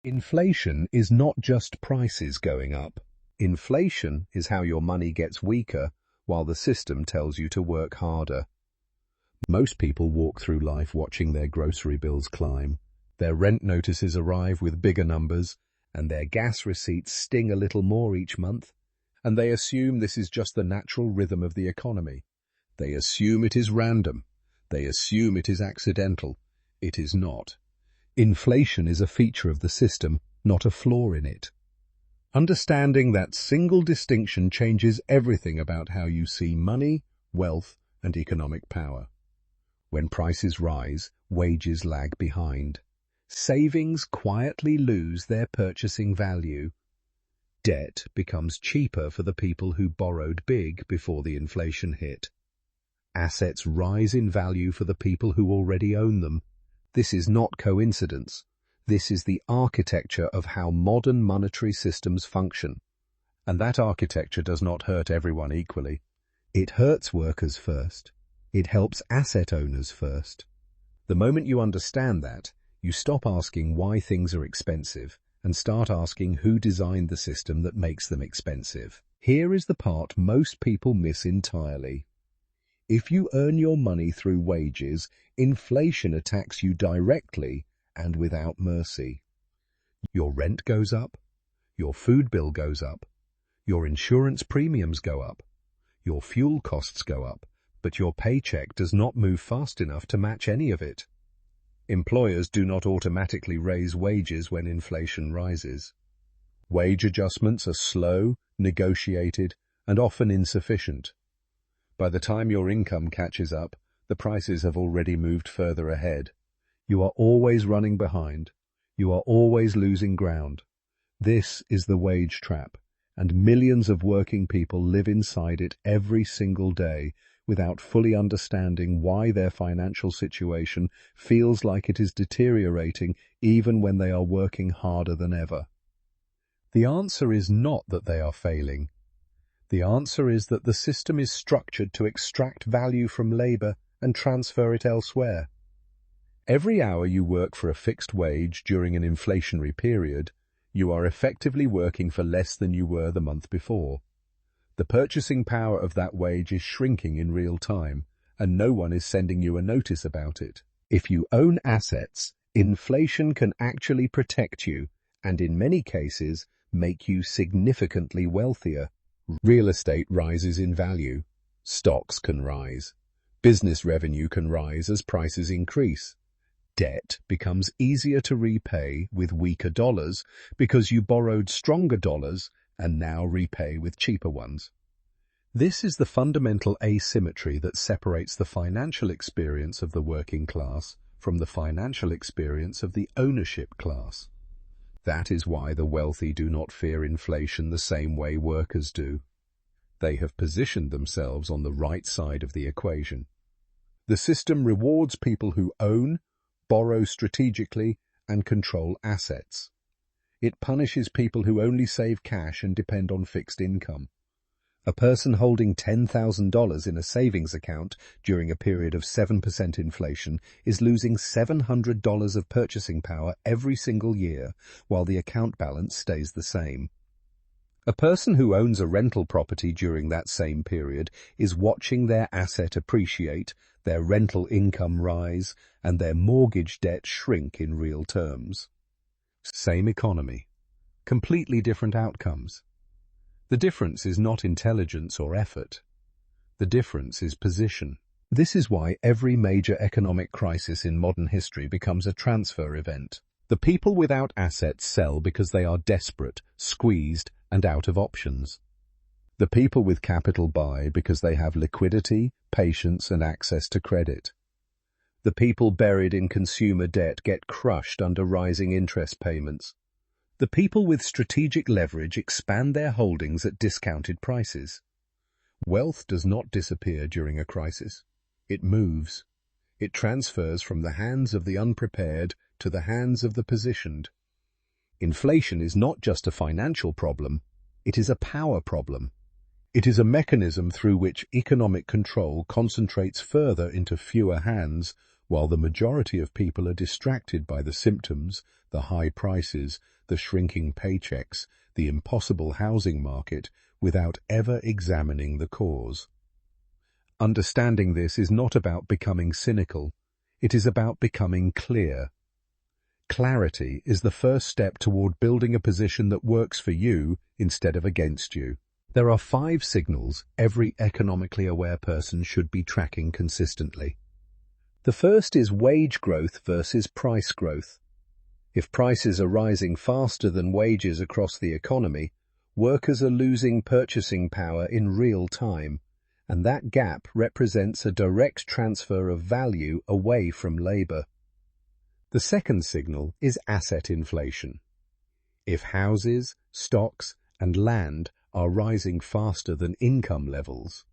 Inflation is not just prices going up. Inflation is how your money gets weaker while the system tells you to work harder. Most people walk through life watching their grocery bills climb, their rent notices arrive with bigger numbers, and their gas receipts sting a little more each month, and they assume this is just the natural rhythm of the economy. They assume it is random. They assume it is accidental. It is not. Inflation is a feature of the system, not a flaw in it. Understanding that single distinction changes everything about how you see money, wealth, and economic power. When prices rise, wages lag behind. Savings quietly lose their purchasing value. Debt becomes cheaper for the people who borrowed big before the inflation hit. Assets rise in value for the people who already own them. This is not coincidence. This is the architecture of how modern monetary systems function. And that architecture does not hurt everyone equally. It hurts workers first. It helps asset owners first. The moment you understand that, you stop asking why things are expensive and start asking who designed the system that makes them expensive. Here is the part most people miss entirely. If you earn your money through wages, inflation attacks you directly and without mercy. Your rent goes up, your food bill goes up, your insurance premiums go up, your fuel costs go up, but your paycheck does not move fast enough to match any of it. Employers do not automatically raise wages when inflation rises. Wage adjustments are slow, negotiated, and often insufficient. By the time your income catches up, the prices have already moved further ahead. You are always running behind. You are always losing ground. This is the wage trap, and millions of working people live inside it every single day without fully understanding why their financial situation feels like it is deteriorating even when they are working harder than ever. The answer is not that they are failing. The answer is that the system is structured to extract value from labor and transfer it elsewhere. Every hour you work for a fixed wage during an inflationary period, you are effectively working for less than you were the month before. The purchasing power of that wage is shrinking in real time, and no one is sending you a notice about it. If you own assets, inflation can actually protect you, and in many cases, make you significantly wealthier. Real estate rises in value. Stocks can rise. Business revenue can rise as prices increase. Debt becomes easier to repay with weaker dollars because you borrowed stronger dollars and now repay with cheaper ones. This is the fundamental asymmetry that separates the financial experience of the working class from the financial experience of the ownership class. That is why the wealthy do not fear inflation the same way workers do. They have positioned themselves on the right side of the equation. The system rewards people who own, borrow strategically, and control assets. It punishes people who only save cash and depend on fixed income. A person holding $10,000 in a savings account during a period of 7% inflation is losing $700 of purchasing power every single year, while the account balance stays the same. A person who owns a rental property during that same period is watching their asset appreciate, their rental income rise, and their mortgage debt shrink in real terms. Same economy, completely different outcomes. The difference is not intelligence or effort. The difference is position. This is why every major economic crisis in modern history becomes a transfer event. The people without assets sell because they are desperate, squeezed, and out of options. The people with capital buy because they have liquidity, patience, and access to credit. The people buried in consumer debt get crushed under rising interest payments. The people with strategic leverage expand their holdings at discounted prices. Wealth does not disappear during a crisis. It moves. It transfers from the hands of the unprepared to the hands of the positioned. Inflation is not just a financial problem, it is a power problem. It is a mechanism through which economic control concentrates further into fewer hands, while the majority of people are distracted by the symptoms, the high prices, the shrinking paychecks, the impossible housing market, without ever examining the cause. Understanding this is not about becoming cynical, it is about becoming clear. Clarity is the first step toward building a position that works for you instead of against you. There are 5 signals every economically aware person should be tracking consistently. The first is wage growth versus price growth. If prices are rising faster than wages across the economy, workers are losing purchasing power in real time, and that gap represents a direct transfer of value away from labor. The second signal is asset inflation. If houses, stocks, and land are rising faster than income levels,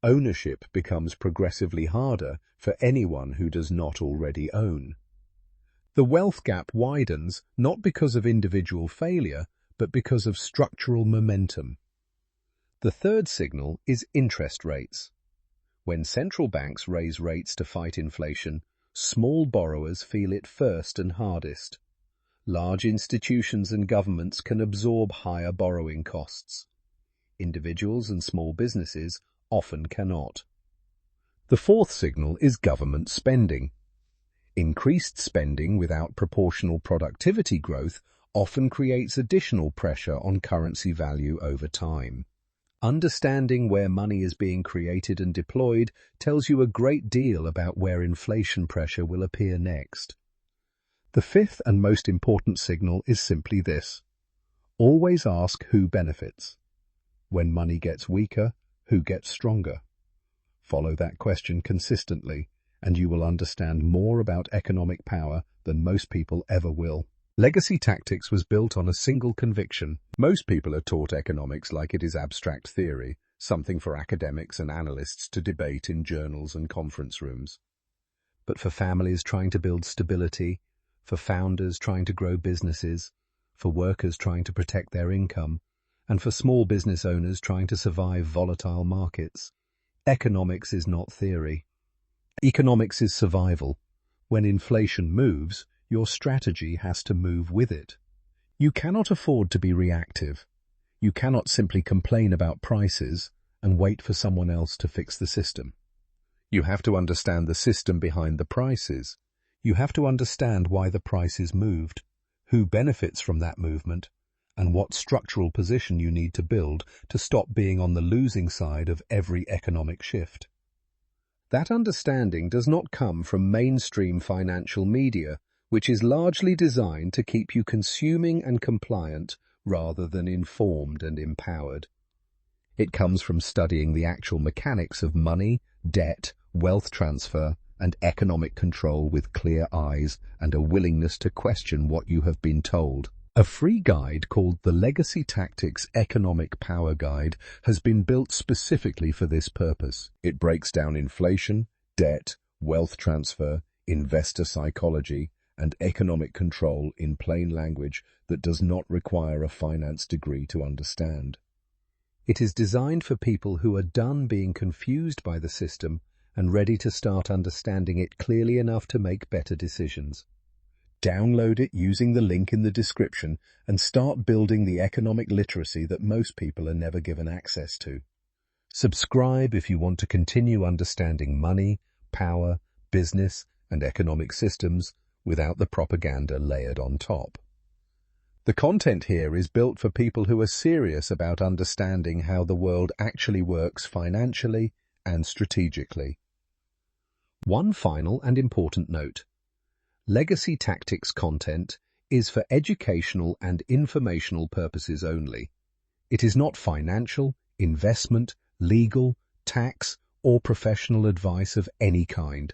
ownership becomes progressively harder for anyone who does not already own. The wealth gap widens not because of individual failure, but because of structural momentum. The third signal is interest rates. When central banks raise rates to fight inflation, small borrowers feel it first and hardest. Large institutions and governments can absorb higher borrowing costs. Individuals and small businesses often cannot. The fourth signal is government spending. Increased spending without proportional productivity growth often creates additional pressure on currency value over time. Understanding where money is being created and deployed tells you a great deal about where inflation pressure will appear next. The fifth and most important signal is simply this: always ask who benefits. When money gets weaker, who gets stronger? Follow that question consistently, and you will understand more about economic power than most people ever will. Legacy Tactics was built on a single conviction. Most people are taught economics like it is abstract theory, something for academics and analysts to debate in journals and conference rooms. But for families trying to build stability, for founders trying to grow businesses, for workers trying to protect their income, and for small business owners trying to survive volatile markets, economics is not theory. Economics is survival. When inflation moves, your strategy has to move with it. You cannot afford to be reactive. You cannot simply complain about prices and wait for someone else to fix the system. You have to understand the system behind the prices. You have to understand why the prices moved, who benefits from that movement, and what structural position you need to build to stop being on the losing side of every economic shift. That understanding does not come from mainstream financial media, which is largely designed to keep you consuming and compliant rather than informed and empowered. It comes from studying the actual mechanics of money, debt, wealth transfer, and economic control with clear eyes and a willingness to question what you have been told. A free guide called the Legacy Tactics Economic Power Guide has been built specifically for this purpose. It breaks down inflation, debt, wealth transfer, investor psychology, and economic control in plain language that does not require a finance degree to understand. It is designed for people who are done being confused by the system and ready to start understanding it clearly enough to make better decisions. Download it using the link in the description and start building the economic literacy that most people are never given access to. Subscribe if you want to continue understanding money, power, business, and economic systems without the propaganda layered on top. The content here is built for people who are serious about understanding how the world actually works financially and strategically. One final and important note. Legacy Tactics content is for educational and informational purposes only. It is not financial, investment, legal, tax, or professional advice of any kind.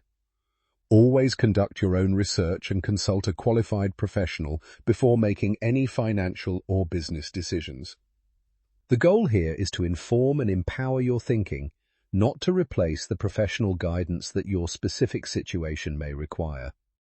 Always conduct your own research and consult a qualified professional before making any financial or business decisions. The goal here is to inform and empower your thinking, not to replace the professional guidance that your specific situation may require.